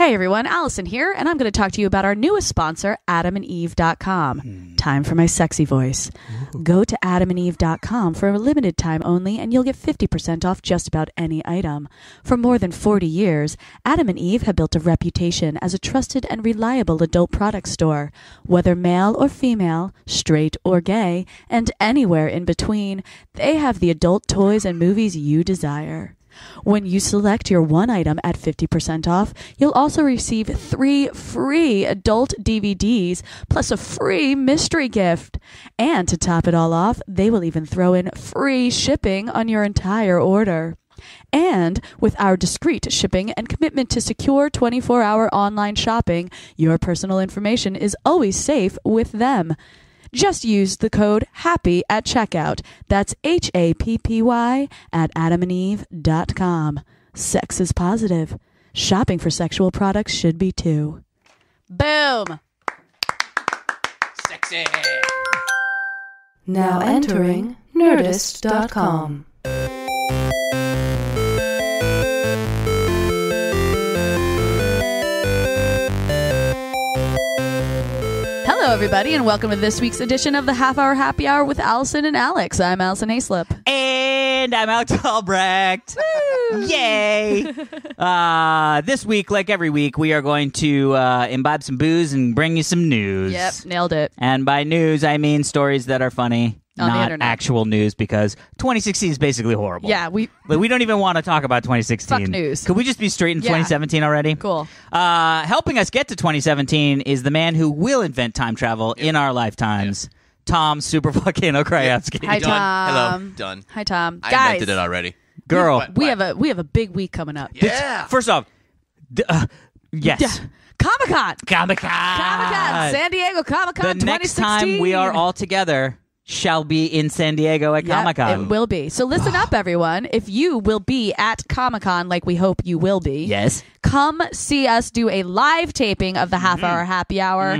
Hey everyone, Alison here, and I'm going to talk to you about our newest sponsor, AdamandEve.com. Time for my sexy voice. Go to AdamandEve.com for a limited time only, and you'll get 50% off just about any item. For more than 40 years, Adam and Eve have built a reputation as a trusted and reliable adult product store. Whether male or female, straight or gay, and anywhere in between, they have the adult toys and movies you desire. When you select your one item at 50% off, you'll also receive 3 free adult DVDs plus a free mystery gift. And to top it all off, they will even throw in free shipping on your entire order. And with our discreet shipping and commitment to secure 24-hour online shopping, your personal information is always safe with them. Just use the code HAPPY at checkout. That's HAPPY at adamandeve.com. Sex is positive. Shopping for sexual products should be too. Boom! Sexy! Now entering Nerdist.com. Hello, everybody, and welcome to this week's edition of the Half Hour Happy Hour with Allison and Alex. I'm Alison Haislip. And I'm Alex Albrecht. Woo! Yay! This week, like every week, we are going to imbibe some booze and bring you some news. Yep, nailed it. And by news, I mean stories that are funny. On the not internet. Actual news, because 2016 is basically horrible. Yeah, we don't even want to talk about 2016. Fuck news. Could we just be straight in 2017 already? Cool. Helping us get to 2017 is the man who will invent time travel in our lifetimes, Tom Super Volcano Krajewski. Hi, Done. Tom. Hello. Done. Hi, Tom. I Guys, invented it already. Girl, What? we have a big week coming up. Yeah. first off, yes. Comic-Con. Comic-Con. Comic-Con. San Diego Comic-Con The next 2016. time we are all together shall be in San Diego at Yep, Comic-Con. it will be. So listen up, everyone. If you will be at Comic-Con, like we hope you will be, Yes. come see us do a live taping of the Half Hour Happy Hour.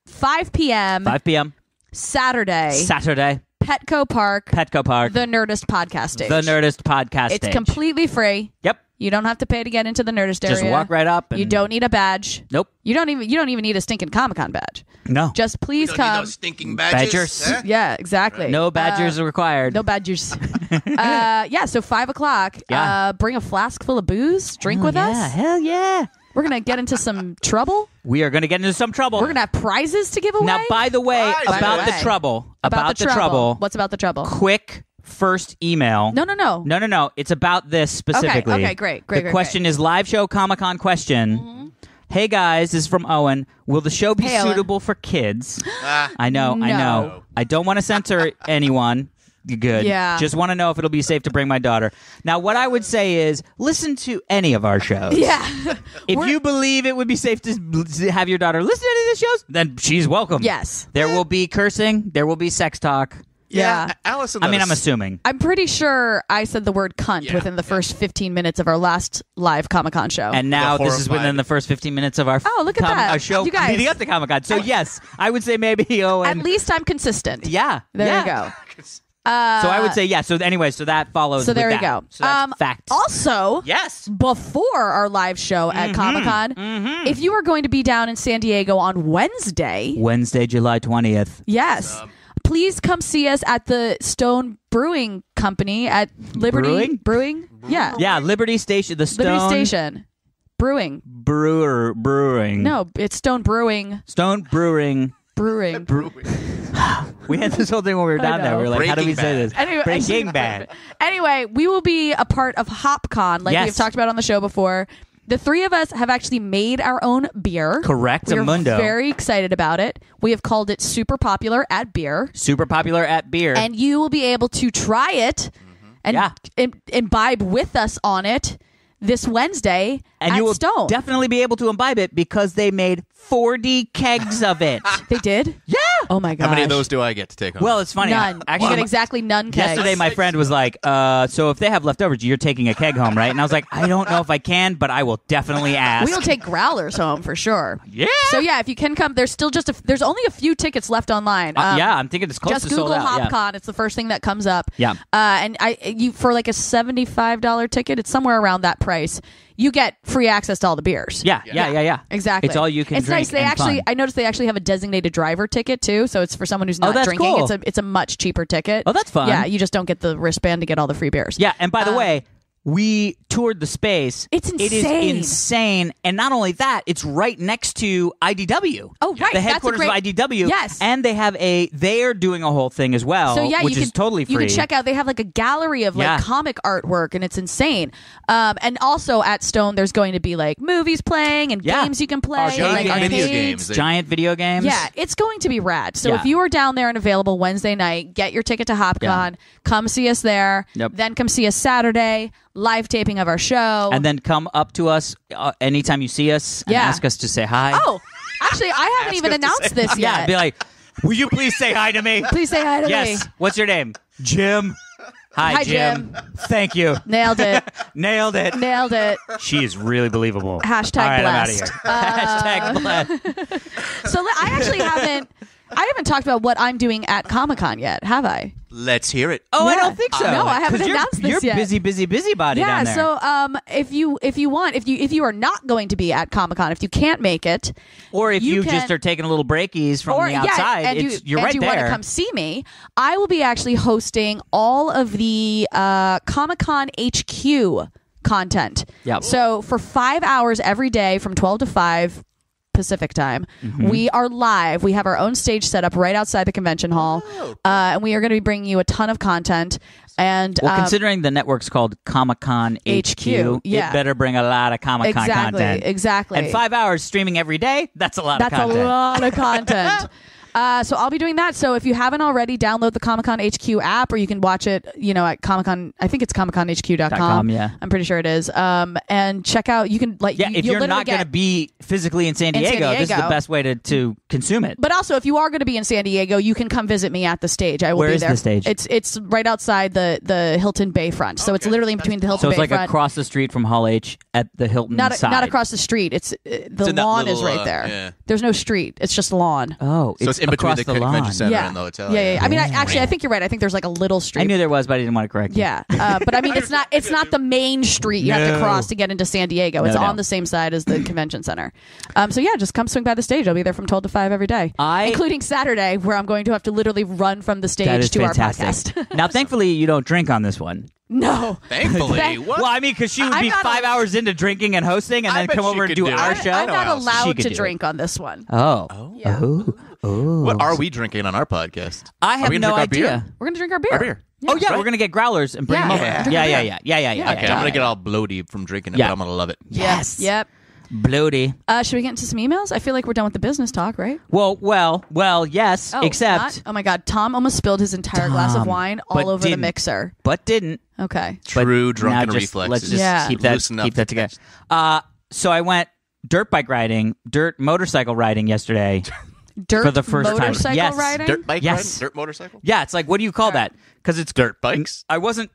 5 p.m. 5 p.m. Saturday. Petco Park. Petco Park. The Nerdist podcast stage. The Nerdist podcast It's stage. completely free. Yep. You don't have to pay to get into the Nerdist area. Just walk right up. And You don't need a badge. Nope. You don't even need a stinking Comic-Con badge. No. Just please Don't need come. those stinking badges. Badgers. Huh? Yeah, exactly. No badgers are required. No badgers. Yeah, so 5 o'clock. Yeah. Bring a flask full of booze. Drink with us. Hell yeah. We're going to get into some trouble. We are going to get into some trouble. We're going to have prizes to give away. Now, by the way, Prizes. about By the the way. trouble. About the trouble. What's about the trouble? Quick first email. No. No. It's about this specifically. Okay, great. The question is live show Comic-Con question. Mm-hmm. Hey guys, this is from Owen. Will the show be Hey, Owen. suitable for kids? Ah, I know. No. I don't want to censor anyone. Good. Yeah. Just want to know if it'll be safe to bring my daughter. Now, what I would say is listen to any of our shows. Yeah. If you believe it would be safe to have your daughter listen to any of these shows, then she's welcome. Yes. There will be cursing. There will be sex talk. Yeah. Allison. I mean, let I'm us- assuming. I'm pretty sure I said the word cunt Yeah, within the first 15 minutes of our last live Comic-Con show. And now The this is within horrified- the first 15 minutes of our Oh, look at that. our show You guys- leading up to Comic-Con. So, yes, I would say maybe Owen. At least I'm consistent. Yeah. There yeah. you go. So I would say, yeah. So anyway, so that follows So there with you that. go. So that's fact. Also, Yes. before our live show at Comic-Con, if you are going to be down in San Diego on Wednesday, Wednesday, July 20th. yes, please come see us at the Stone Brewing Company at Liberty Brewing? Yeah. Yeah, Liberty Station, the Stone Liberty Station. Brewing. Brewing. No, it's Stone Brewing. Stone Brewing. Brewing. We had this whole thing when we were down there. know. We were like, how do we Breaking say Bad. this? Anyway, Breaking Bad. Anyway, we will be a part of HopCon, like Yes. we've talked about on the show before. The three of us have actually made our own beer. Correct, We're Mundo. very excited about it. We have called it Super Popular at Beer. Super popular at beer. And you will be able to try it and Yeah. imbibe with us on it this Wednesday and at you will Stone. definitely be able to imbibe it because they made 40 kegs of it. They did? Yeah. Oh my gosh. How many of those do I get to take home? Well, it's funny. None. Actually, you get exactly none kegs. yesterday, my friend was like, so if they have leftovers, you're taking a keg home, right? And I was like, I don't know if I can, but I will definitely ask. We will take growlers home for sure. Yeah. So yeah, if you can come, there's still there's only a few tickets left online. Yeah, I'm thinking it's close Just to sold Google out. HopCon. It's the first thing that comes up. Yeah. And you for like a $75 ticket, it's somewhere around that price. you get free access to all the beers. Yeah. Exactly. It's all you can It's drink nice. They and actually, fun. I noticed they actually have a designated driver ticket too. So it's for someone who's not that's drinking. cool. It's a much cheaper ticket. Oh, that's fun. Yeah, you just don't get the wristband to get all the free beers. Yeah, and by the way, we toured the space. It's It is insane. insane. And not only that, it's right next to IDW. Oh, right. The That's a headquarters great- of IDW. Yes. And they're doing a whole thing as well, So yeah, which you is can, totally free. You can check out. They have like a gallery of like Yeah. comic artwork, and it's insane. And also at Stone, there's going to be like movies playing and Yeah. games you can play. Arcade and, like, games. Video arcades. games. Giant video games. Yeah, it's going to be rad. So Yeah. if you are down there and available Wednesday night, get your ticket to HopCon. Come see us there. Yep. Then come see us Saturday, live taping of our show. And then come up to us anytime you see us and Yeah. ask us to say hi. oh, actually, I haven't even announced this yet. Yeah, be like, will you please say hi to me? Please say hi to Yes. me. What's your name? Jim. Hi, Jim. Thank you. Nailed it. Nailed it. Nailed it. She is really believable. Hashtag All right, blessed. I'm out of here. Hashtag blessed. So I actually haven't talked about what I'm doing at Comic-Con yet, have I? Let's hear it. Oh, I Yeah. don't think so. No, I haven't 'Cause announced this you're yet. busy body Yeah, down there. so if you are not going to be at Comic-Con, if you can't make it, or if you can- just are taking a little breakies from the outside, and you're right you there. want to come see me, I will be actually hosting all of the Comic-Con HQ content. Yep. So for 5 hours every day from 12 to 5 Pacific time, we are live. We have our own stage set up right outside the convention hall, and we are going to be bringing you a ton of content. And Well, considering the network's called Comic-Con HQ, yeah. it better bring a lot of Comic-Con content. Exactly. And 5 hours streaming every day, that's a lot That's of content. a lot of content. So I'll be doing that. So if you haven't already, download the Comic-Con HQ app, or you can watch it, at Comic-Con. I think it's ComicConHQ.com. Yeah. I'm pretty sure it is. And check out. You can Yeah, if you're not going to be physically in San Diego, this is the best way to consume it. But also, if you are going to be in San Diego, you can come visit me at the stage. I will Where be is there. the stage? It's right outside the Hilton Bayfront. So it's literally in between the Hilton So it's like Bayfront. across the street from Hall H at the Hilton side. Not across the street. It's the in that lawn is little, right there. yeah. There's no street. It's just lawn. Oh, So it's in between across the lawn. convention center Yeah. and the hotel. Yeah. I mean, I think you're right. I think there's like a little street. I knew there was, but I didn't want to correct you. Yeah, but I mean, it's not the main street you have to No. cross to get into San Diego. It's No. on the same side as the convention center. So yeah, just come swing by the stage. I'll be there from 12 to 5 every day, including Saturday, where I'm going to have to literally run from the That stage is to fantastic. our podcast. Now, thankfully, you don't drink on this one. No, Thankfully. What? Well, I mean, because she would I'm be not 5 hours into drinking and hosting and I then bet come she over and could do do it. our I- show. I'm not She allowed could to do drink on this one. What are we drinking on our podcast? I Are have we gonna no drink our beer? idea. We're gonna drink our beer. Our beer. Oh yeah, Right? we're gonna get growlers and bring Yeah. them over. Yeah. Yeah. Drink our beer. Yeah. Okay, I'm gonna get all bloaty from drinking it, Yeah. but I'm gonna love it. Yes. Yep. Bloaty. Should we get into some emails? I feel like we're done with the business talk, right? Well, yes. Oh, except, not? Oh my God, Tom almost spilled his entire glass of Tom, wine but all over the didn't. mixer. but didn't. Okay. True But drunken now just, reflexes. Let's just Yeah. keep that Loosen up. together. So I went dirt motorcycle riding yesterday. Dirt For the first time. motorcycle Yes. riding. Dirt bike Yes. riding? Dirt motorcycle? Yeah, it's like, what do you call that? Because it's Dirt bikes? I wasn't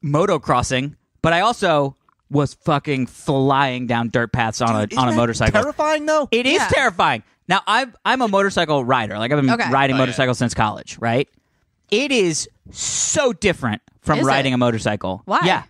motocrossing, but I also was fucking flying down dirt paths on Isn't a that motorcycle. terrifying, though? It is Yeah. terrifying. Now I'm a motorcycle rider. Like I've been Okay. riding Oh, yeah. motorcycles since college, right? It is so different from Is riding it? a motorcycle. Why? Yeah.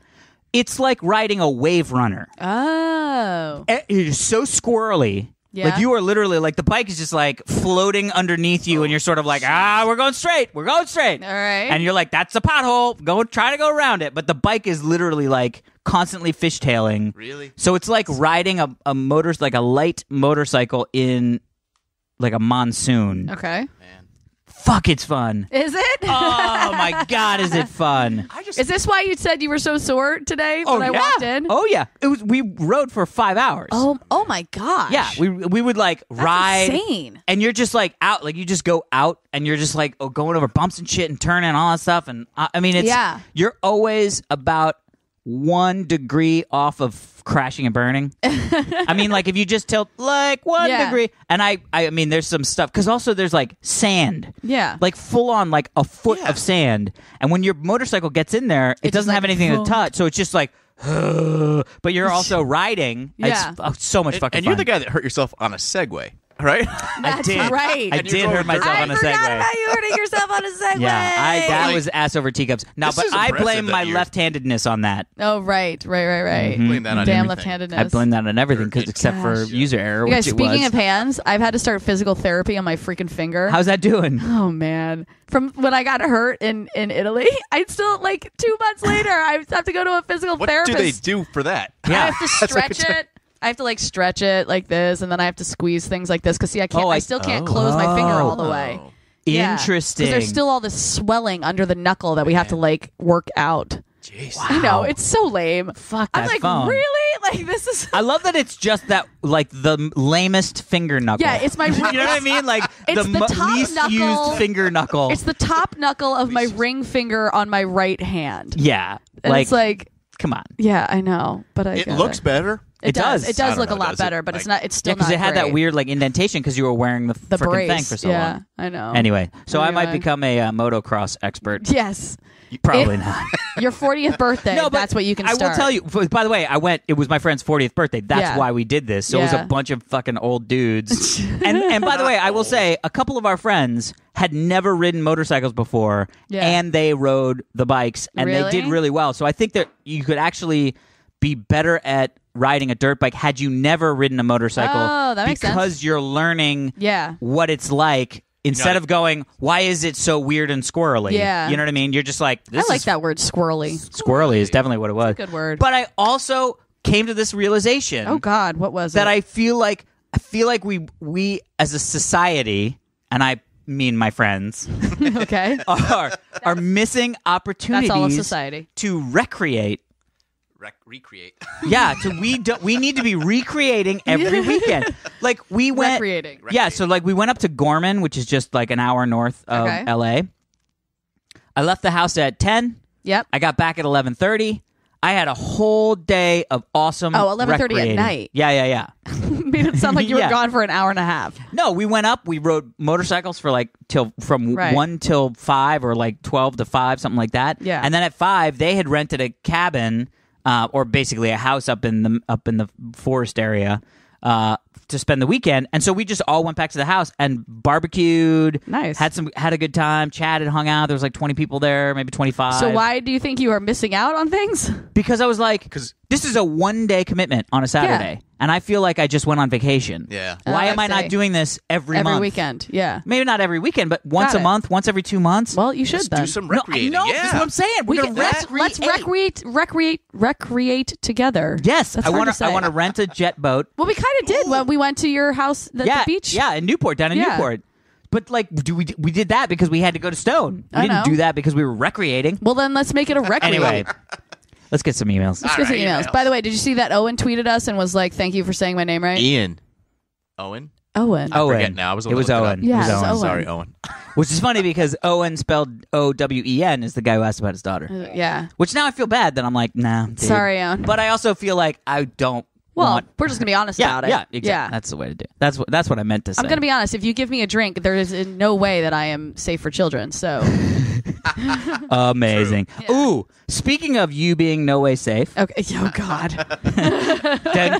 It's like riding a wave runner. Oh. It is so squirrely. Yeah. Like you are literally like the bike is just like floating underneath you, and you're sort of like, we're going straight. We're going straight. All right. And you're like, that's a pothole. Try to go around it. But the bike is literally like constantly fishtailing. Really? So it's like riding a light motorcycle in like a monsoon. Okay. Fuck, it's fun. Is it? Oh my God, is it fun? Is this why you said you were so sore today when I walked in? Oh yeah. It was. We rode for 5 hours. Oh my gosh. Yeah, we would like ride, insane. and you're just like out, like you just go out, and you're just like going over bumps and shit and turning and all that stuff, and I mean, it's you're always about 1 degree off of crashing and burning. I mean, like if you just tilt like 1 degree, and I mean, there's some stuff because also there's like sand, like full on like a foot of sand, and when your motorcycle gets in there, it doesn't have anything to touch, so it's just like. But you're also riding. Yeah. It's so much fucking And fun. you're the guy that hurt yourself on a Segway. right? That's did. right. I did hurt myself on a I forgot Segway. about you hurting yourself on a Segway. Yeah, that was ass over teacups. Now, This but is I impressive blame that my you're- left-handedness on that. Oh, right. Blame that on Damn everything. left-handedness. I blame that on everything, Gosh. except for user error, You guys, which it speaking was. of hands, I've had to start physical therapy on my freaking finger. How's that doing? Oh man! From when I got hurt in Italy, I still 2 months later I have to go to a physical What therapist. do they do for that? I Yeah. have to stretch it. I have to stretch it like this, and then I have to squeeze things like this because see, I can't. I still can't close my finger all the way. Oh. Yeah. Interesting. Because there's still all this swelling under the knuckle that we have to work out. Jeez. I know it's so lame. Fuck I'm that like, phone. really? This is. I love that it's just that, the lamest finger knuckle. Yeah, it's my. You know what I mean? It's the top least knuckle. used finger knuckle. It's the top knuckle of my ring finger on my right hand. yeah. And it's come on. yeah, I know, but It looks better. It does. does. It I does don't look know, a lot does it? better, but it's not. It's Yeah, still because not it had that great. weird indentation because you were wearing the freaking brace thing for so yeah, long. I know. Anyway, so Oh, I might God. become a motocross expert. Yes, Probably not. your 40th birthday. No, but that's what you can start. I will tell you. By the way, it was my friend's 40th birthday. That's Yeah. why we did this. So it was Yeah. a bunch of fucking old dudes. and by the way, I will say a couple of our friends had never ridden motorcycles before, Yeah. and they rode the bikes, and they Really? did really well. So I think that you could actually be better at riding a dirt bike had you never ridden a motorcycle. Oh, that makes sense. because you're learning Yeah. what it's like. Instead of going, why is it so weird and squirrely? Yeah. You know what I mean? You're just like, this I like is that word, squirrely. squirrely is definitely what it was. good word. But I also came to this realization Oh God, what was that it? I feel like we as a society, and I mean my friends, okay. are missing opportunities That's all of society. to recreate. Recreate. Yeah, we need to be recreating every weekend. We went Recreating. Yeah, so we went up to Gorman, which is just an hour north of Okay. LA. I left the house at 10. Yep. I got back at 11:30. I had a whole day of awesome 11:30 at recreating. night. Yeah. Made it sound like you were Yeah. gone for an hour and a half. No, we went up. We rode motorcycles for from Right. 1 till 5 or 12 to 5, something like that. Yeah. And then at 5, they had rented a cabin, or basically a house up in the forest area, to spend the weekend. And so we just all went back to the house and barbecued. Nice. Had a good time, chatted, hung out. There was 20 people there, maybe 25. So why do you think you are missing out on things? Because I was like, this is a one-day commitment on a Saturday. Yeah. And I feel like I just went on vacation. Yeah. Why Oh, am I I not see. doing this every month? weekend. Yeah. Maybe not every weekend, but once Got a it. month, once every 2 months. Well, you should Let's then. do some no, recreating. no, yeah. that's what I'm saying. We're gonna let's recreate together. Yes, That's I hard want to say. I want to rent a jet boat. Well, we kind of did when we went to your house at Yeah, the beach. yeah, in Newport, down in Yeah. Newport. But we did that because we had to go to Stone. We I didn't know. do that because we were recreating. Well, then let's make it a recreate. Anyway, let's get some emails. Let's get some All right, emails. emails. By the way, did you see that Owen tweeted us and was like, "Thank you for saying my name right." Ian. Owen? Owen. Owen. Forget now. I was It was Owen. Yeah, It was it was Owen. Owen. Sorry, Owen. Which is funny because Owen spelled Owen is the guy who asked about his daughter. Yeah. Which now I feel bad that I'm like, nah. Dude. Sorry, Owen. But I also feel like I don't Well, want. we're just gonna be honest Yeah, about it. yeah, exactly. Yeah. That's the way to do it. That's what I meant to say. I'm gonna be honest. If you give me a drink, there is in no way that I am safe for children. So, Amazing. Yeah. Ooh, speaking of you being no way safe. okay. Oh God. Dun, dun,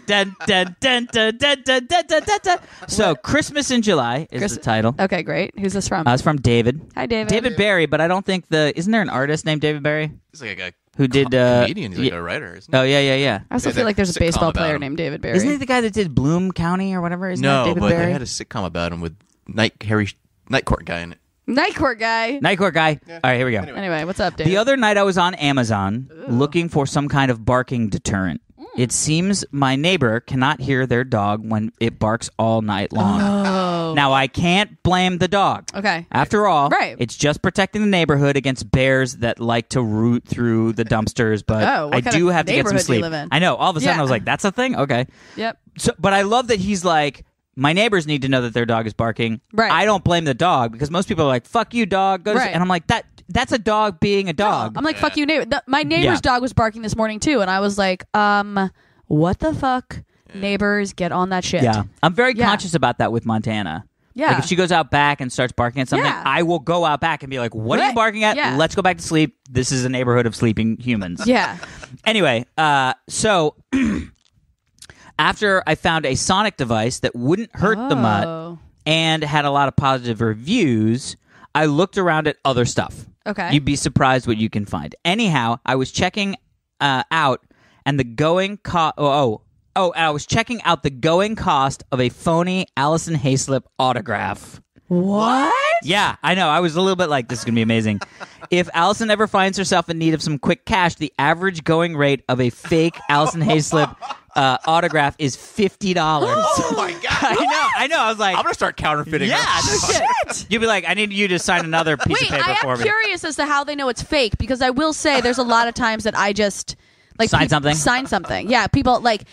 dun, dun, dun, dun, dun, dun, dun, dun, dun. So, Christmas in July is the title. Okay, great. Who's this from? It's from David. Hi, David. David Barry, but I don't think isn't there an artist named David Barry He's like a who did comedian. He's like yeah. a writer, isn't he? Oh yeah. I also Yeah, feel like there's a sitcom baseball about player him. named David Barry. Isn't he the guy that did Bloom County or whatever? Isn't that No, David but Barry? they had a sitcom about him with Night Court guy in it. Night Court guy. Night Court guy. All right, here we go. Anyway, what's up, David? The other night I was on Amazon looking for some kind of barking deterrent. It seems my neighbor cannot hear their dog when it barks all night long. Oh. Now, I can't blame the dog. Okay. After all, Right. it's just protecting the neighborhood against bears that like to root through the dumpsters, but Oh, what I kind do of have to get some neighborhood do you sleep. live in? I know. All of a sudden, Yeah. I was like, that's a thing? Okay. Yep. So, but I love that he's like, my neighbors need to know that their dog is barking. Right. I don't blame the dog because most people are like, fuck you, dog. Go to Right. sleep. And I'm like, that's a dog being a dog. I'm like, fuck you, neighbor. My neighbor's Yeah. dog was barking this morning too, and I was like, what the fuck? Neighbors, get on that shit. Yeah. I'm very Yeah. conscious about that with Montana. Yeah. Like if she goes out back and starts barking at something, Yeah. I will go out back and be like, what are you Right. barking at? Yeah. Let's go back to sleep. This is a neighborhood of sleeping humans. Yeah. Anyway, so After I found a sonic device that wouldn't hurt the mutt and had a lot of positive reviews, I looked around at other stuff. Okay. You'd be surprised what you can find. Anyhow, I was checking out and the going I was checking out the going cost of a phony Alison Haislip autograph. What? Yeah, I know. I was a little bit like, this is going to be amazing. If Alison ever finds herself in need of some quick cash, the average going rate of a fake Alison Haislip autograph is $50. Oh my god! I know. I was like, I'm gonna start counterfeiting. yeah, no shit. You'd be like, I need you to sign another piece of paper for me. I am curious as to how they know it's fake, because I will say there's a lot of times that I just sign something. Sign something. Yeah, people like.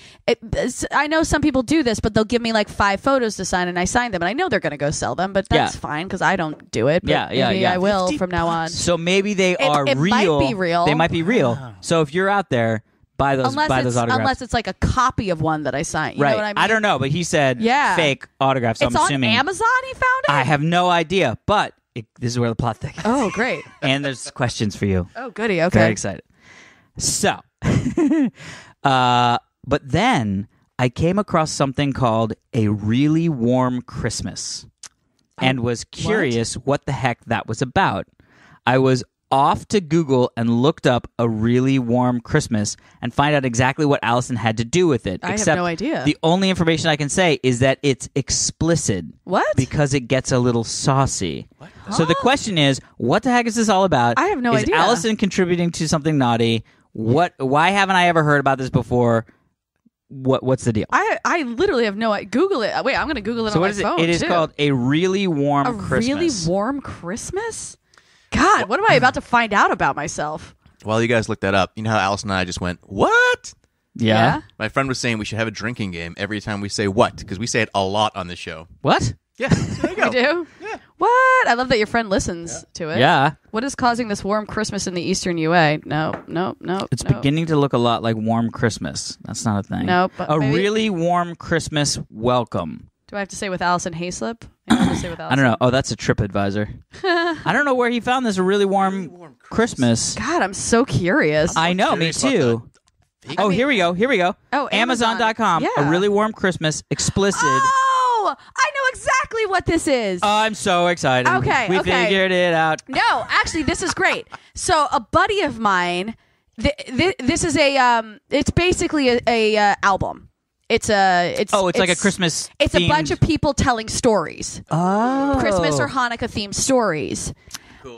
I know some people do this, but they'll give me like 5 photos to sign, and I sign them, and I know they're going to go sell them, but that's fine because I don't do it. But maybe I will from now on. So maybe they are it real. Might be real. They might be real. So if you're out there, buy those autographs. Unless it's like a copy of one that I signed. You know what I mean? I don't know, but he said fake autographs. So it's I'm assuming on Amazon. He found it. I have no idea, but this is where the plot thickens. Oh, great! And there's questions for you. Oh, goody. Okay. Very excited. So, but then I came across something called A Really Warm Christmas and was curious what the heck that was about. I was off to Google and looked up A Really Warm Christmas and find out exactly what Alison had to do with it. I have no idea. The only information I can say is that it's explicit. What? Because it gets a little saucy. What? So the question is, what the heck is this all about? I have no idea. Is Alison contributing to something naughty? Why haven't I ever heard about this before? What's the deal? I literally have no idea. Google it. Wait, I'm going to Google it on my phone. It is called A Really Warm Christmas. A Really Warm Christmas? God, what am I about to find out about myself? While you guys look that up, you know how Alison and I just went, what? Yeah. My friend was saying we should have a drinking game every time we say what, because we say it a lot on this show. What? Yeah, so there you go. We do? Yeah. What? I love that your friend listens to it. Yeah. What is causing this warm Christmas in the Eastern UA? No. It's beginning to look a lot like Warm Christmas. That's not a thing. Nope. Really Warm Christmas welcome. Do I have to say with Alison Haislip? I don't know. Oh, that's a TripAdvisor. I don't know where he found this A Really Warm Christmas. God, I'm so curious. I know, me too. Here we go. Oh, Amazon.com. Yeah. A Really Warm Christmas, explicit. Oh, I know exactly what this is. I'm so excited. Okay, we figured it out. No, actually, this is great. So, a buddy of mine, this is it's basically a album. It's like a Christmas. It's a bunch of people telling stories. Oh, Christmas or Hanukkah themed stories. Cool.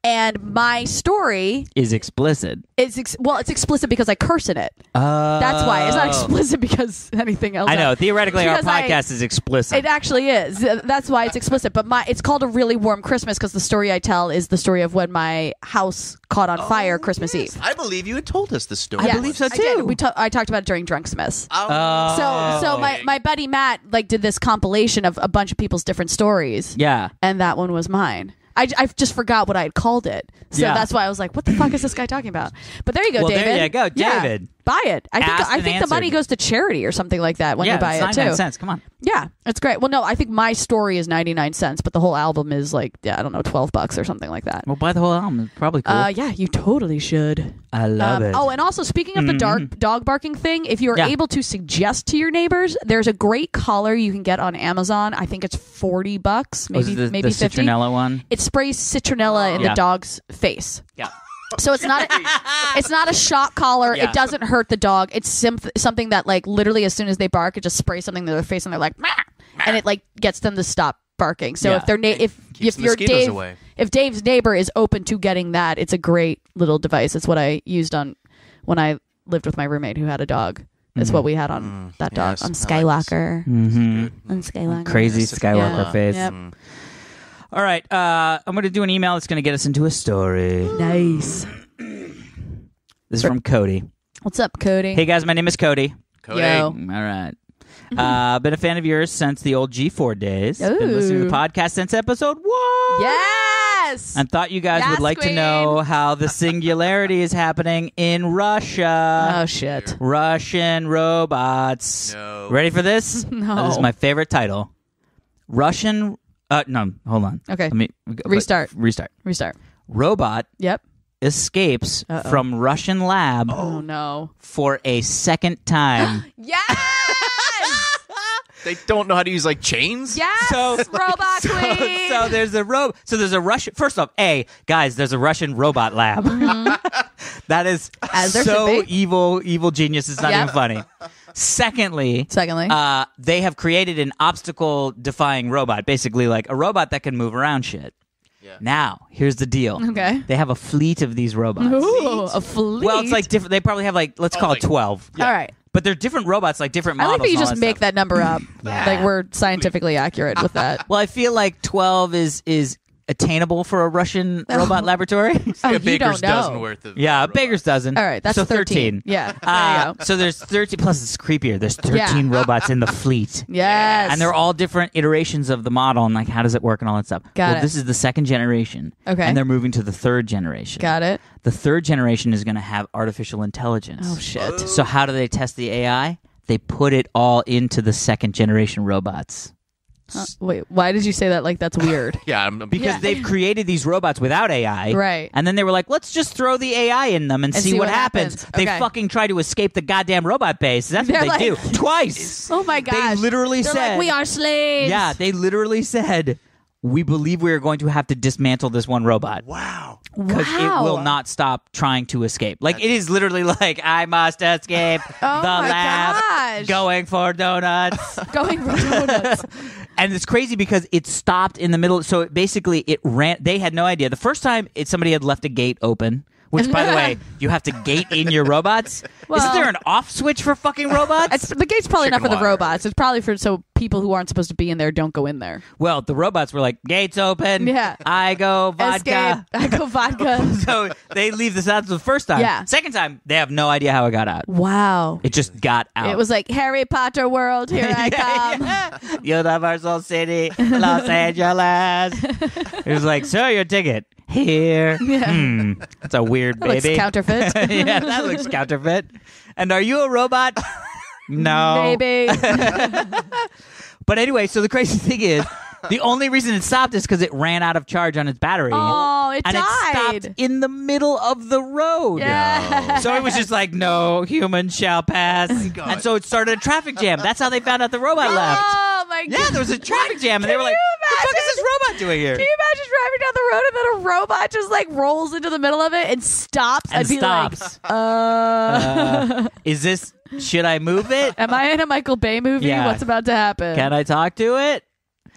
And my story is explicit. It's explicit because I curse in it. That's why. It's not explicit because anything else. I know. Theoretically, our because podcast is explicit. It actually is. That's why it's explicit. But it's called A Really Warm Christmas because the story I tell is the story of when my house caught on fire Christmas Eve. I believe you had told us the story. Yes, I believe so too. I did. I talked about it during Drunksmith. Oh. So my buddy Matt did this compilation of a bunch of people's different stories. Yeah. And that one was mine. I just forgot what I had called it. So that's why I was like, what the fuck is this guy talking about? But there you go, David. There you go, David. Yeah, buy it. I think the money goes to charity or something like that when you buy it, too. 99 cents. Come on. Yeah, it's great. Well, no, I think my story is 99 cents, but the whole album is like, I don't know, $12 or something like that. Well, buy the whole album. It's probably cool. Yeah, you totally should. I love it. Oh, and also, speaking of the dog barking thing, if you're able to suggest to your neighbors, there's a great collar you can get on Amazon. I think it's $40, maybe the 50. citronella one? It sprays citronella in the dog's face. Yeah. So it's not a shock collar. Yeah. It doesn't hurt the dog. It's something that literally as soon as they bark, it just sprays something to their face and they're like, "Mah!" And it gets them to stop barking. So if they're if Dave's neighbor is open to getting that, it's a great little device. It's what I used when I lived with my roommate who had a dog. It's what we had on that dog on Skywalker. On Skywalker. Crazy Skywalker face. Yep. All right, I'm going to do an email that's going to get us into a story. Nice. This is from Cody. What's up, Cody? Hey, guys, my name is Cody. Cody. Yo. All right. Been a fan of yours since the old G4 days. Ooh. Been listening to the podcast since episode 1. Yes! And thought you guys would like to know how the singularity is happening in Russia. Oh, shit. Russian robots. No. Ready for this? No. This is my favorite title. Russian... no, hold on. Okay. Let me... Restart. Restart. Restart. Robot Yep. escapes from Russian lab Oh no. for a second time. Yes! They don't know how to use like chains. Yes! Robot Queen! So there's a Russian. First off, guys, there's a Russian robot lab. That is As there so should be. evil genius. It's not Yep. even funny. Secondly, they have created an obstacle-defying robot, basically like a robot that can move around shit. Yeah. Now, here's the deal. Okay. They have a fleet of these robots. Ooh, a fleet. Well, it's like different. They probably have like, let's call it 12. All right. But they're different robots, like different models. I like that you and all just make stuff. that number up. Like we're scientifically accurate with that. Well, I feel like 12 is attainable for a Russian robot laboratory. Oh, a you baker's don't know. dozen worth of Yeah, a robots. baker's dozen. All right, that's so 13. Yeah, there you go. So there's 13, plus it's creepier. There's 13 robots in the fleet. Yes. And they're all different iterations of the model and like how does it work and all that stuff. Got it. This is the second generation. Okay. And they're moving to the third generation. Got it. The third generation is going to have artificial intelligence. Oh, shit. So how do they test the AI? They put it all into the second generation robots. Wait, why did you say that like that's weird? Yeah, Because they've created these robots without AI. Right. And then they were like, let's just throw the AI in them and see what happens. They Okay. fucking try to escape the goddamn robot base. That's what They're they like- do. Twice. Oh my gosh. They literally They're said. like, we are slaves. Yeah, they literally said, we believe we are going to have to dismantle this one robot. wow. Because it will not stop trying to escape. Like, it is literally like, I must escape the my lab, gosh. going for donuts. Going for donuts. And it's crazy because it stopped in the middle. So it ran. They had no idea. The first time somebody had left a gate open, which, by the way, you have to gate in your robots. Well- Isn't there an off switch for fucking robots? The gate's probably not for Chicken the wire. robots. It's probably for so people who aren't supposed to be in there don't go in there. Well, the robots were like, gates open. Yeah. I go vodka. Escape. I go vodka. So they leave this out the first time. Yeah. Second time, they have no idea how it got out. Wow. It just got out. It was like Harry Potter world. Here I come. Universal City, Los Angeles. It was like, sir, your ticket. Here. Yeah. That's a weird That looks baby. counterfeit. Yeah, that looks counterfeit. And are you a robot? No. Maybe. But anyway, so the crazy thing is, the only reason it stopped is because it ran out of charge on its battery. Oh, it and died. it stopped in the middle of the road. Yeah. So it was just like, no human shall pass. God. And so it started a traffic jam. That's how they found out the robot left. Oh my god. Yeah, there was a traffic jam, and they were like, you what the fuck is imagine? this robot doing here? Can you imagine driving down the road and then a robot just like rolls into the middle of it and stops? And I'd be stops. like, Is this, should I move it? am I in a Michael Bay movie? Yeah. What's about to happen? Can I talk to it?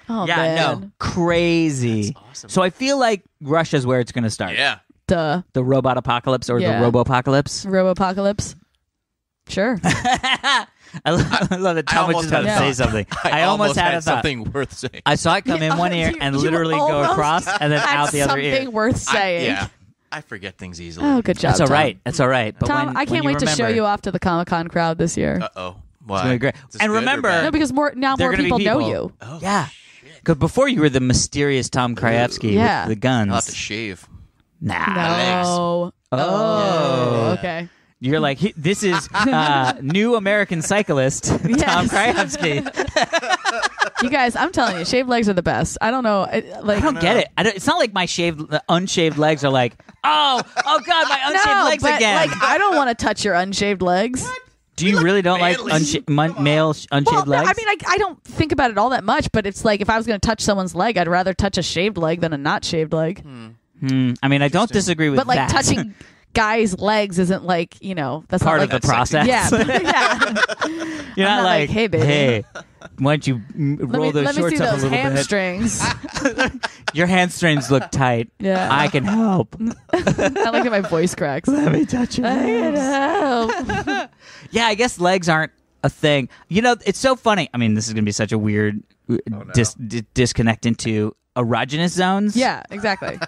Oh, Yeah, man. no. Crazy. That's awesome. So I feel like Russia's where it's going to start. Yeah. Duh. The robot apocalypse or Yeah. the robopocalypse. Robopocalypse. Sure. I love it. Tom was just about to had say a something. I almost had a thought. something worth saying. I saw it come in one ear and literally go almost across and then had out the other something ear. worth saying. Yeah. I forget things easily. Oh, good job. That's all Tom. right. That's all right. But Tom, when, I when can't you wait to show remember- you off to the Comic-Con crowd this year. Uh-oh. Why? It's gonna be great. Is this And good or remember- bad? No, because more They're more gonna be people know people. you. Oh, Yeah. Because before you were the mysterious Tom Krajewski Yeah. with the guns. I'll have to shave. Nah. No. Oh. Okay. You're like, this is new American cyclist, Tom Krajewski. You guys, I'm telling you, shaved legs are the best. I don't know. I don't get it. It's not like my unshaved legs are like, oh God, my unshaved legs but, again. Like, I don't want to touch your unshaved legs. Do you really don't like male unshaved Well, legs? I mean, I don't think about it all that much, but it's like if I was going to touch someone's leg, I'd rather touch a shaved leg than a not shaved leg. I mean, I don't disagree with But like that. touching guys' legs isn't like, that's part not of like the process. Yeah. You're I'm not not like, hey, baby. hey, why don't you roll those let me shorts see up those a little hamstrings. bit? Your hamstrings look tight. Yeah. I can help. I like how my voice cracks. Let me touch your I can help. Yeah, I guess legs aren't a thing. You know, it's so funny. I mean, this is going to be such a weird disconnect into erogenous zones. Yeah, exactly.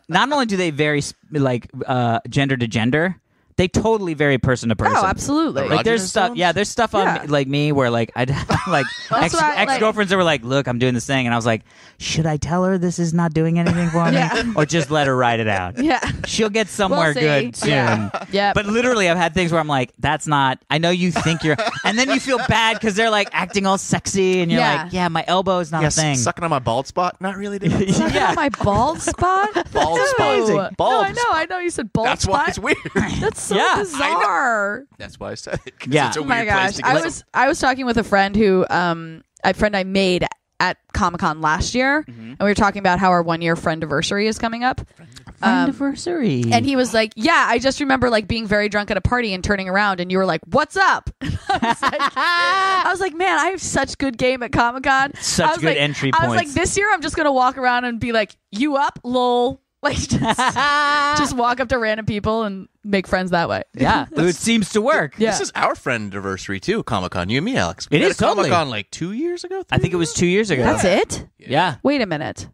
Not only do they vary like gender to gender, they totally vary person to person. Oh, absolutely. Like there's stuff, there's stuff on like me where like I'd have like ex-girlfriends that were like, look, I'm doing this thing, and I was like, should I tell her this is not doing anything for me, or just let her ride it out? Yeah, she'll get somewhere good soon. Yeah. But literally, I've had things where I'm like, that's not. I know you think you're, and then you feel bad because they're like acting all sexy, and you're like, yeah, my elbow is not a thing. Sucking on my bald spot, not really. Dude. Sucking on my bald spot. Bald spot. Bald. No, I know. You said bald That's spot. That's why it's weird. That's so bizarre. That's why I said it. Yeah. It's a Oh my weird gosh. place to get I was talking with a friend who I made at Comic-Con last year, and we were talking about how our 1-year friendiversary is coming up. Friendiversary. And he was like, yeah, I just remember like being very drunk at a party and turning around, and you were like, what's up? I was like, man, I have such good game at Comic-Con. Such good entry points. I was like, this year I'm just going to walk around and be like, you up, lol. Like, just walk up to random people and make friends that way. Yeah, it seems to work. Yeah. This is our friend anniversary too, Comic-Con. You and me, Alex. It is totally. Comic-Con like 2 years ago. I think it was 2 years ago. That's it? Yeah. Wait a minute.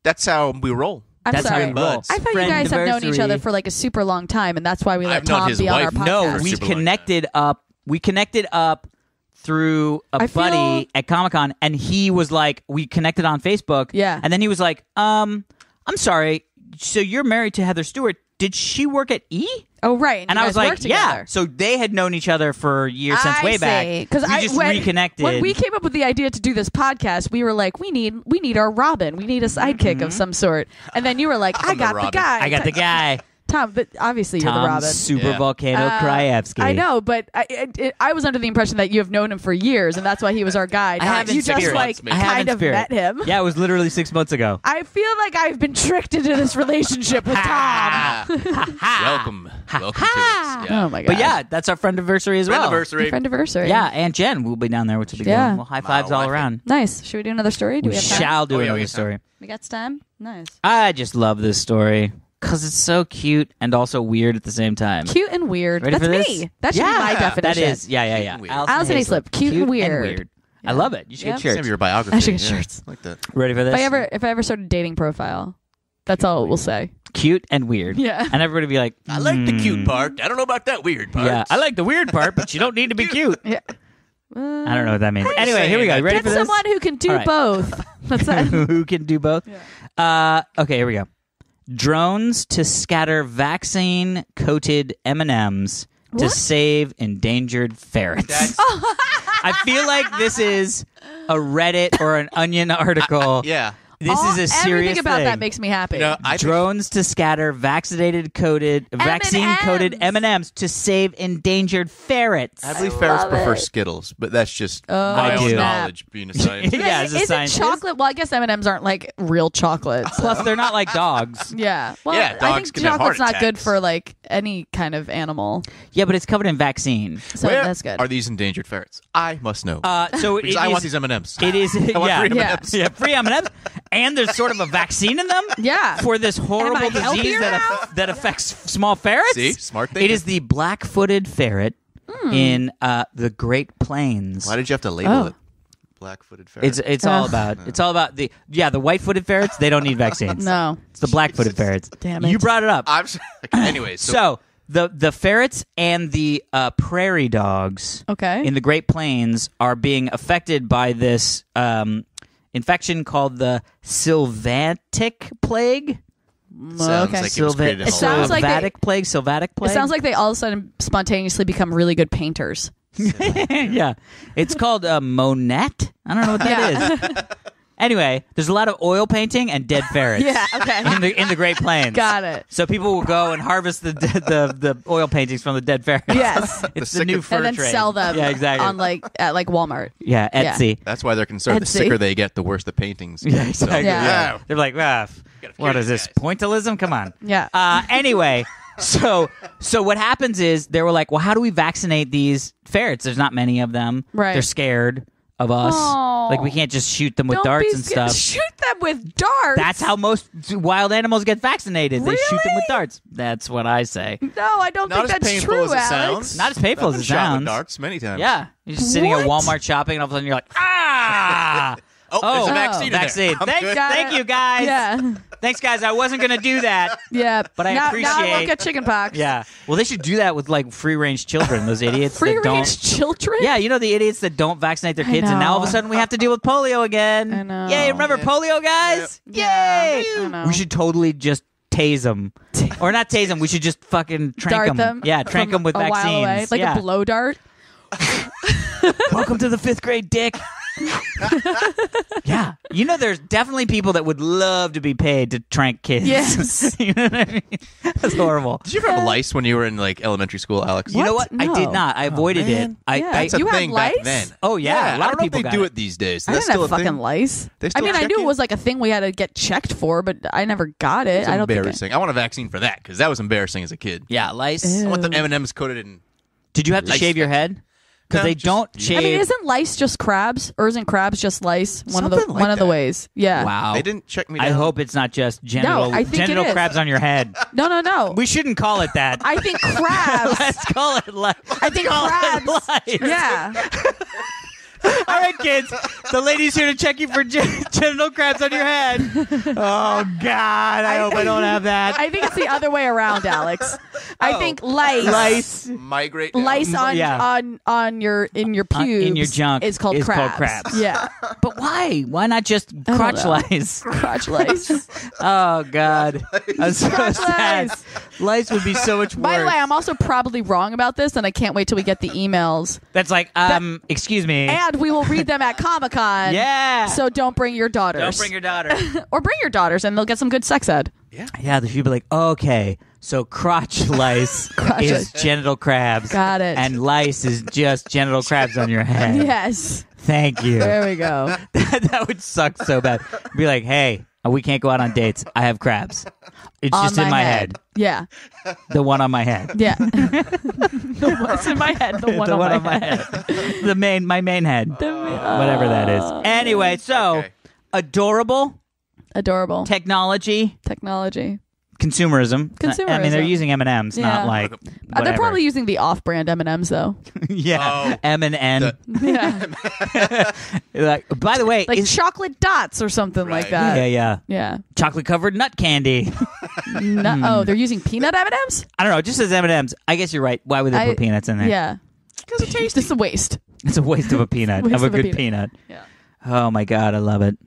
That's how we roll. I'm sorry. how we roll. I thought you guys have known each other for like a super long time, and that's why we let I've known Tom his be on our wife. podcast. No, for we super long connected up. We connected up through a buddy at Comic-Con, and he was like, we connected on Facebook. Yeah. And then he was like, I'm sorry. So you're married to Heather Stewart. Did she work at E? Oh, right. And I was like, yeah. So they had known each other for years since way back. Because we just reconnected. When we came up with the idea to do this podcast, we were like, we need our Robin. We need a sidekick of some sort. And then you were like, I got the guy. I got the guy. Tom, but obviously you're the Robin. Super Volcano Krajewski. I know, but I was under the impression that you have known him for years, and that's why he was our guy. I haven't you just like kind of met him. Yeah, it was literally 6 months ago. I feel like I've been tricked into this relationship with Tom. Welcome to this. Yeah. Oh my god! But yeah, that's our friendiversary as well. Friendiversary. Yeah, and Jen will be down there, which will be good. Well, high fives all around. Nice. Should we do another story? Do we have time? Shall do another story. We got time. Nice. I just love this story. Because it's so cute and also weird at the same time. Cute and weird. Ready That's for me. this? That should be my definition. That is. Yeah. Alison Haislip. Cute and weird. I love it. You should get Same shirts. your biography. I should get shirts. Like that. Ready for this? If I ever start a dating profile, that's all it will say. Cute and weird. Yeah. And everybody be like, I like the cute part. I don't know about that weird part. Yeah, I like the weird part, but you don't need to be cute. Yeah. I don't know what that means. Anyway, here we go. Ready Get for this? someone who can do both. That's that. Who can do both? Yeah. Okay, here we go. Drones to scatter vaccine-coated M&Ms to save endangered ferrets. I feel like this is a Reddit or an Onion article. Yeah. This is a serious Everything about thing. that makes me happy. You know, Drones to scatter vaccine-coated M&Ms to save endangered ferrets. I believe ferrets prefer Skittles, but that's just my own knowledge being a scientist. Yeah, as a Isn't scientist. chocolate? Well, I guess M&Ms aren't like real chocolates. Plus, they're not like dogs. Yeah. Well, Yeah, I dogs think can have chocolate's heart not good attacks. for like any kind of animal. Yeah, but it's covered in vaccine. So Where that's good. are these endangered ferrets? I must know. So because I want these M&Ms. It is. I want free yeah. M&Ms. Yeah, free M&Ms, and there's sort of a vaccine in them. Yeah. For this horrible Am I disease healthier now? that affects small ferrets. See? Smart thinking. It is the black-footed ferret in the Great Plains. Why did you have to label it? Black-footed ferret. It's all about the white-footed ferrets. They don't need vaccines. No. It's the black-footed ferrets. Damn it. You brought it up. I'm anyways. So the ferrets and the prairie dogs in the Great Plains are being affected by this infection called the sylvatic plague. Sounds like it was created in It sounds like Sylvatic plague. It sounds like they all of a sudden spontaneously become really good painters. Yeah. It's called Monette. I don't know what that is. Anyway, there's a lot of oil painting and dead ferrets. Yeah, okay. In the Great Plains. Got it. So people will go and harvest the oil paintings from the dead ferrets. Yes. It's the new fur and then trade. sell them Yeah, exactly. on at Walmart. Yeah, Etsy. That's why they're concerned. The Etsy. sicker they get, the worse the paintings. Yeah, exactly. Yeah. They're like, what is this? Pointillism? Come on. Yeah. Anyway, so what happens is they were like, well, how do we vaccinate these ferrets? There's not many of them. Right. They're scared of us. Aw. Like, we can't just shoot them with Don't darts be and scared. stuff. Shoot them with darts. That's how most wild animals get vaccinated. They shoot them with Really? darts. That's what I say. No, I don't Not think as that's painful true, as it Alex. sounds. Not as painful I've as been it shot with sounds. darts many times. Yeah. You're just sitting at What? Walmart shopping, and all of a sudden you're like, ah! Oh, there's a vaccine in there. Vaccine. I'm good. Thank you, guys. Yeah. Thanks, guys. I wasn't going to do that. Yeah. But I appreciate... Now I won't get chicken pox. Yeah. Well, they should do that with, like, free-range children, those idiots that don't... Free-range children? Yeah, you know the idiots that don't vaccinate their kids, and now all of a sudden we have to deal with polio again. I know. Yay, remember polio, guys? Yeah. Yay! I know. We should totally just tase them. Or not tase them, we should just fucking trank them. Yeah, trank them with a vaccines. While away. Like a blow dart. Welcome to the 5th grade, Dick. Yeah. You know, there's definitely people that would love to be paid to trank kids. Yes. You know what I mean? That's horrible. Did you ever have lice when you were in like elementary school, Alex? You know what? No. I did not. I avoided it. That's a You had thing back lice? then. Oh, yeah. A lot I of don't know people if they got do it. it these days. I That's didn't still have a fucking thing? lice. They I still mean, I check knew you? it was like a thing we had to get checked for, but I never got it. It's I don't think embarrassing. I want a vaccine for that because that was embarrassing as a kid. Yeah, lice. Ew. I want the M&Ms coated in. Did you have to Lice shave your vaccine. head? Because No, they just- don't shave. I mean, isn't lice just crabs, or isn't crabs just lice? One of the Something like one of the that. ways. Yeah. Wow. They didn't check me down. I hope it's not just genital, I think it genital is. crabs on your head. No. We shouldn't call it that. I think crabs. Let's call it lice. I think crabs. Yeah. All right, kids. The lady's here to check you for genital crabs on your head. Oh, God. I hope I don't have that. I think it's the other way around, Alex. I think lice. Lice. Migrate down. Lice on Yeah. on your in your pubes in your junk is called is called crabs. crabs. Yeah. But why? Why not just don't crotch know. lice? Crotch lice. Oh, God. I'm so Crotch sad. lice. Lice would be so much worse. By the way, I'm also probably wrong about this, and I can't wait till we get the emails. That's like, excuse me. And we will read them at Comic-Con. Yeah. So don't bring your daughters. Don't bring your daughter. Or bring your daughters, and they'll get some good sex ed. Yeah, they should be like, okay, so crotch lice Crotch is lice. genital crabs. Got it. And lice is just genital crabs on your head. Yes. Thank you. There we go. That would suck so bad. Be like, hey, we can't go out on dates. I have crabs. It's On just in my head. Yeah. The one on my head. Yeah. The one's in my head. The one, The one on my head. my main head. Whatever that is. Anyway, so Okay. adorable Adorable. technology, Technology. consumerism. I mean, they're Consumerism. using M&Ms, Yeah. not like They're whatever. probably using the off-brand M&Ms, though. yeah, Oh. M and N. Yeah. Like, by the way, Like chocolate dots or something like Right. that. yeah, Yeah. chocolate covered nut candy. Oh, they're using peanut M&Ms? I don't know, it just says M&Ms. I guess you're right. Why would they put peanuts in there? Yeah. Because it tastes. This is a waste. It's a waste of a peanut, Waste of a of a good peanut. Yeah. Oh my god, I love it.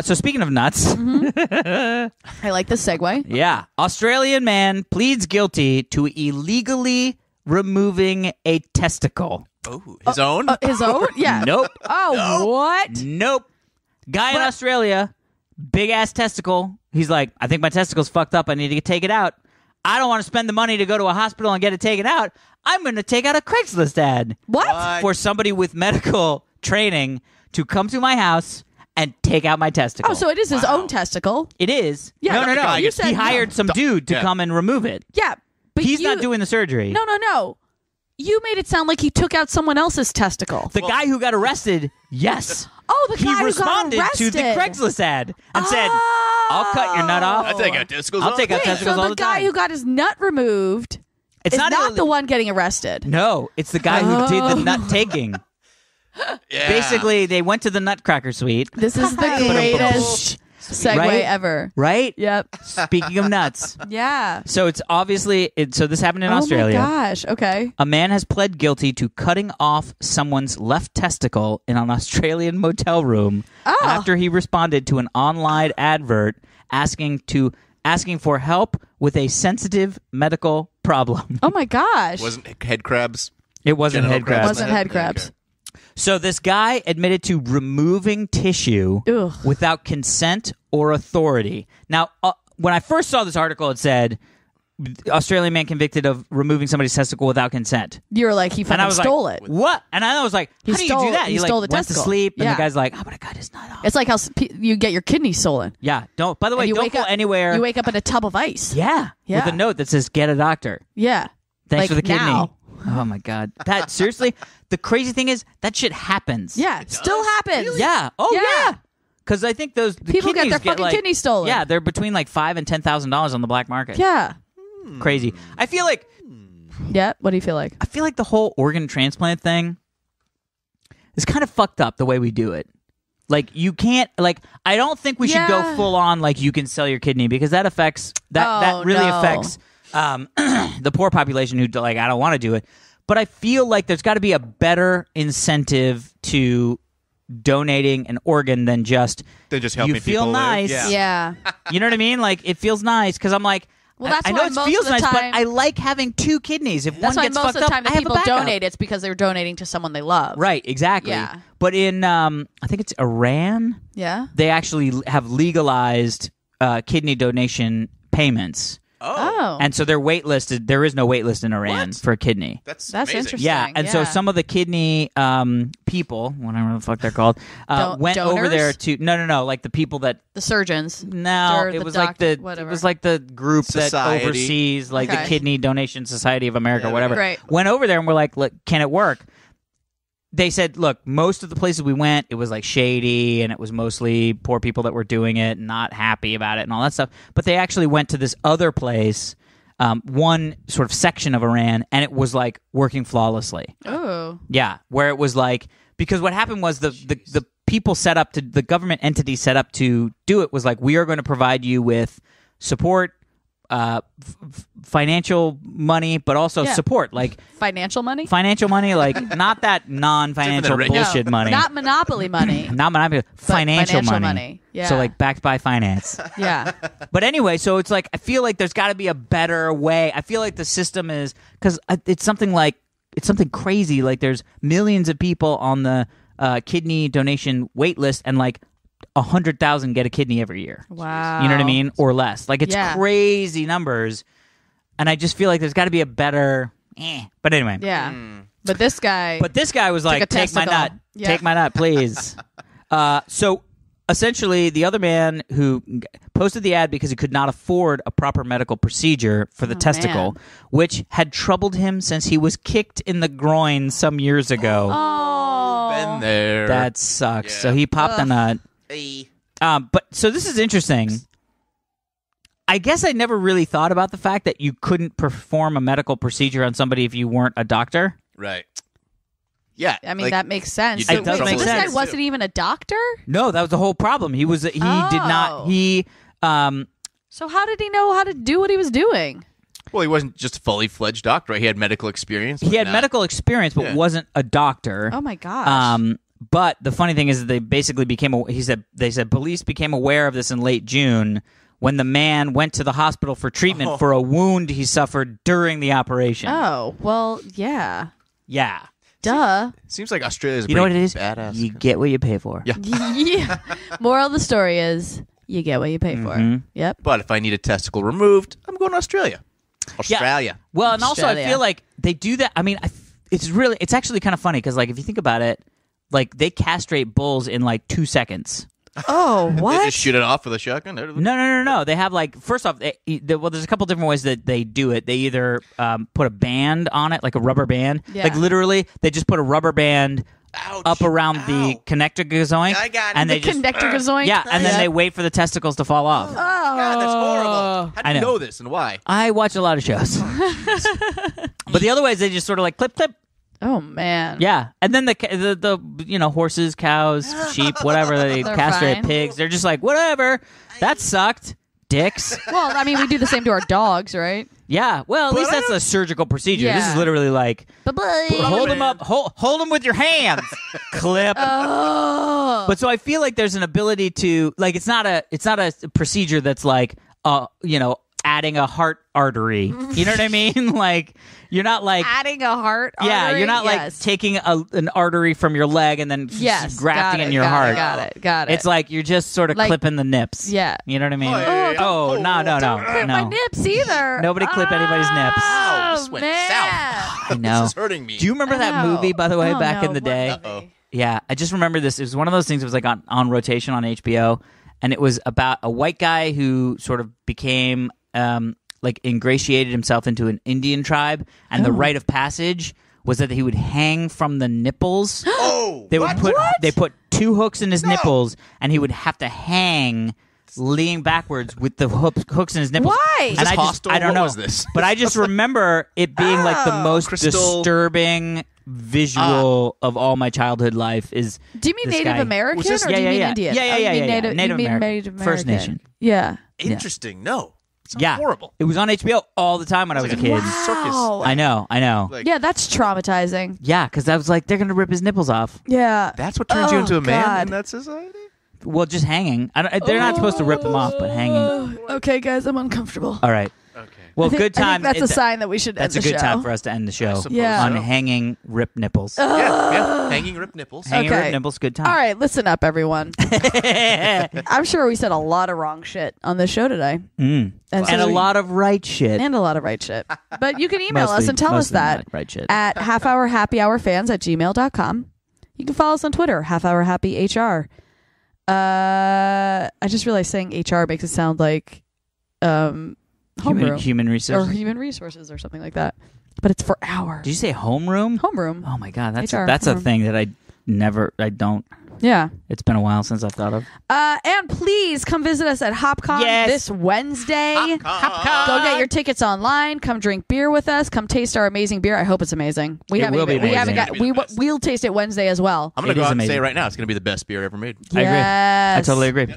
So speaking of nuts, I like this segue. yeah, Australian man pleads guilty to illegally removing a testicle. Oh, his own? His own? Yeah. Nope. Oh, what? Nope. Guy in Australia, big ass testicle. He's like, I think my testicle's fucked up. I need to take it out. I don't want to spend the money to go to a hospital and get it taken out. I'm going to take out a Craigslist ad. What? For somebody with medical training to come to my house and take out my testicle. Oh, so it is his own testicle. It is. Yeah, No. you He said hired no. some dude to Yeah. come and remove it. Yeah. But He's you, not doing the surgery. No. You made it sound like he took out someone else's testicle. The guy who got arrested, yes. Oh, the He guy who got responded to the arrested. Craigslist ad and said, I'll cut your nut off. I take out testicles. I'll take out Wait, testicles so all the the guy time. who got his nut removed It's is not ille- the one getting arrested. No, it's the guy who did the nut taking. Yeah. Basically, they went to the Nutcracker Suite, This is the greatest segue Right? ever. right? Yep. Speaking of nuts. Yeah. So it's obviously, so this happened in Oh Australia. my gosh. Okay. A man has pled guilty to cutting off someone's left testicle in an Australian motel room after he responded to an online advert asking for help with a sensitive medical problem. Oh my gosh. Wasn't head crabs? It wasn't Genital head crabs. Wasn't head crabs. Okay. So this guy admitted to removing tissue Ugh. without consent or authority. Now, when I first saw this article, it said Australian man convicted of removing somebody's testicle without consent. You were like, he And I fucking was stole like, it. what? And I was like, how do you do that? he He stole like the went to testicle. sleep, and Yeah. the guy's like, I'm going to cut his nut off. It's like how you get your kidney stolen. Yeah, don't. By the way, And you don't wake go up anywhere. You wake up in a tub of ice. Yeah, Yeah. with a note that says, get a doctor. Yeah. Thanks Like for the kidney. now. Oh, my God. That, seriously, the crazy thing is, that shit happens. Yeah. It still happens. Yeah. Oh, Yeah. yeah. Because I think the People get kidneys their fucking like, kidneys stolen. Yeah, they're between like $5,000 and $10,000 on the black market. Yeah. Crazy. I feel like Yeah. What do you feel like? the whole organ transplant thing is kind of fucked up the way we do it. Like you can't I don't think we should go full on like you can sell your kidney because that affects that really affects the poor population who I don't want to do it. But I feel like there's got to be a better incentive to donating an organ than just helping you feel people nice. Yeah. You know what I mean? Like it feels nice because I'm like, well, that's I know why it most feels of the nice, time, but I like having 2 kidneys. If one gets fucked up, I have a backup. That's why most of the time that people donate, it's because they're donating to someone they love. Right, exactly. Yeah. But in, I think it's Iran, they actually have legalized kidney donation payments. Oh. And so they're waitlisted. There is no waitlist in Iran for a kidney. That's interesting. Yeah, and so some of the kidney people, whatever the fuck they're called, went donors? over there to no, like the people that the surgeons. No, it was like the whatever. it was like the group Society. that oversees like the Kidney Donation Society of America, or whatever. Right. Went over there and we're like, look, can it work? They said, look, most of the places we went, it was like shady and it was mostly poor people that were doing it and not happy about it and all that stuff. But they actually went to this other place, one sort of section of Iran, and it was like working flawlessly. Oh. Yeah, where it was like, because what happened was the people set up to, the government entity set up to do it was like, we are going to provide you with support, financial money, but also support, like financial money, like not that non-financial bullshit money, not monopoly money, not monopoly, financial money. Yeah. So like backed by finance. Yeah. But anyway, so it's like I feel like there's got to be a better way. I feel like the system is because it's something crazy. Like there's millions of people on the kidney donation wait list, and like 100,000 get a kidney every year. Wow. You know what I mean? Or less. Like it's crazy numbers. And I just feel like there's got to be a better But anyway. Yeah. But this guy was like, take my nut. Yeah. Take my nut, please. So essentially the other man who posted the ad because he could not afford a proper medical procedure for the testicle, which had troubled him since he was kicked in the groin some years ago. Oh. Been there. That sucks. So he popped the nut. But so this is interesting. I guess I never really thought about the fact that you couldn't perform a medical procedure on somebody if you weren't a doctor. Right. Yeah. I mean, that makes sense. It does make this sense. guy wasn't even a doctor? No, that was the whole problem. He did not. So how did he know how to do what he was doing? Well, he wasn't just a fully fledged doctor. He had medical experience. He had medical experience, but wasn't a doctor. Oh my gosh. But the funny thing is that they basically they said police became aware of this in late June when the man went to the hospital for treatment for a wound he suffered during the operation. Oh, well, yeah. Yeah. Duh. Seems like Australia's you know what it is? Badass. You get what you pay for. Yeah. Yeah. Moral of the story is you get what you pay for. Yep. But if I need a testicle removed, I'm going to Australia. Australia. Yeah. Well, and also I feel like they do that. I mean, it's actually kind of funny because like if you think about it, like they castrate bulls in like 2 seconds. Oh, what? They just shoot it off with a shotgun? No. They have like, first off, there's a couple different ways that they do it. They either put a band on it, like a rubber band. Yeah. Like literally, they just put a rubber band up around the connector gazoink. I got it. And the connector gazoink? Yeah, and then they wait for the testicles to fall off. Oh. God, that's horrible. How do you know this and why? I watch a lot of shows. But the other way is they just sort of like clip. Oh man. Yeah, and then the horses, cows, sheep, whatever they castrate, fine. pigs. They're just like whatever. That sucked, dicks. Well, I mean, we do the same to our dogs, right? Yeah. Well, at least that's a surgical procedure. Yeah. This is literally like hold them up, hold them with your hands, clip. Oh. But so I feel like there's an ability to like it's not a procedure that's like adding a heart artery. You know what I mean? Like you're not like adding a heart artery? Yeah, you're not like taking an artery from your leg and then grafting in your heart. Got it. It's like you're just sort of like, clipping the nips. Yeah. You know what I mean? No. No. Don't clip my nips either. Nobody clip anybody's nips. Wow, this went man. south. I know. This is hurting me. Do you remember that movie, by the way, back in the day? Uh-oh. Yeah, I just remember this. It was one of those things that was like on rotation on HBO, and it was about a white guy who sort of became like ingratiated himself into an Indian tribe, and the rite of passage was that he would hang from the nipples. Oh, they put 2 hooks in his nipples, and he would have to hang leaning backwards with the hooks in his nipples. Why? Was And this I just, hostile? I don't What know. was this? But I just remember it being like the most Crystal- disturbing visual of all my childhood life. Is Do you mean this Native guy. American Was this- or do you mean yeah. Indian? Yeah, Oh, you mean Native you mean American. Native First American. Nation. Yeah. Interesting. No. Sounds Yeah, horrible. It was on HBO all the time when I was a kid. Circus. I know. Like, Yeah, that's traumatizing. Yeah, because I was like, they're gonna rip his nipples off. Yeah. that's what turns you into a man God. in that society? Well, just hanging. They're not supposed to rip them off, but hanging. Okay, guys, I'm uncomfortable. All right. Okay. Well, I think, good time. I think that's a sign that we should That's end a the good show. time for us to end the show. suppose Yeah. On so. hanging rip nipples. Yeah. Hanging rip nipples. Hanging Okay. rip nipples, good time. All right, listen up, everyone. I'm sure we said a lot of wrong shit on this show today. Mm. And, And a lot of right shit. and a lot of right shit. But you can email us Mostly- and tell us mostly that not right shit. at halfhourhappyhourfans@gmail.com. You can follow us on Twitter, halfhourhappyhr. I just realized saying HR makes it sound like homeroom Human or resources. human resources or something like that. But it's for hour. Did you say homeroom? Homeroom. Oh my god, that's HR, a homeroom. thing that I don't. Yeah. It's been a while since I've thought of. And please come visit us at HopCon Yes. this Wednesday. HopCon. Go get your tickets online. Come drink beer with us. Come taste our amazing beer. I hope it's amazing. We It haven't will be even, we haven't amazing. got we we'll taste it Wednesday as well. I'm going It to go is out and say amazing. right now, it's going to be the best beer ever made. I agree. I Yes. totally agree.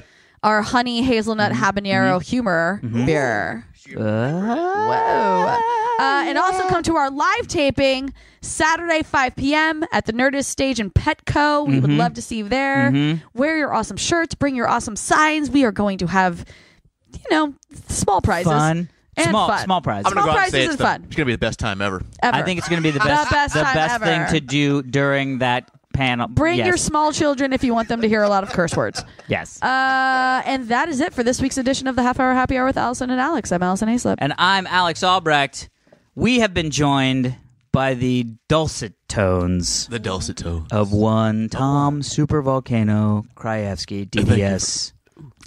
Our honey hazelnut habanero humor beer. Whoa. And also come to our live taping Saturday 5 p.m. at the Nerdist stage in Petco. We would love to see you there. Wear your awesome shirts. Bring your awesome signs. We are going to have, small prizes. Fun. And Small fun. prize. I'm going Small to go out and say prizes it's and fun. It's going to be the best time ever. Ever. I think it's going to be the The best. best time ever. thing to do during that panel. Bring Yes. your small children if you want them to hear a lot of curse words. Yes. And that is it for this week's edition of the Half Hour Happy Hour with Allison and Alex. I'm Alison Haislip. And I'm Alex Albrecht. We have been joined by the dulcet tones The dulcet tone. of one Tom Supervolcano Krajewski, DDS.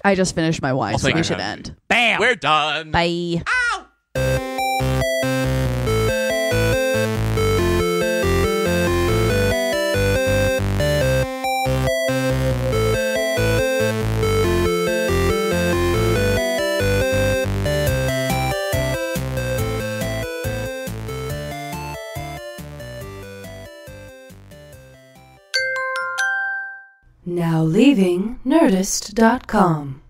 I just finished my wine, I'll so take we your should hand. end. Bam! We're done. Bye. Now leaving Nerdist.com.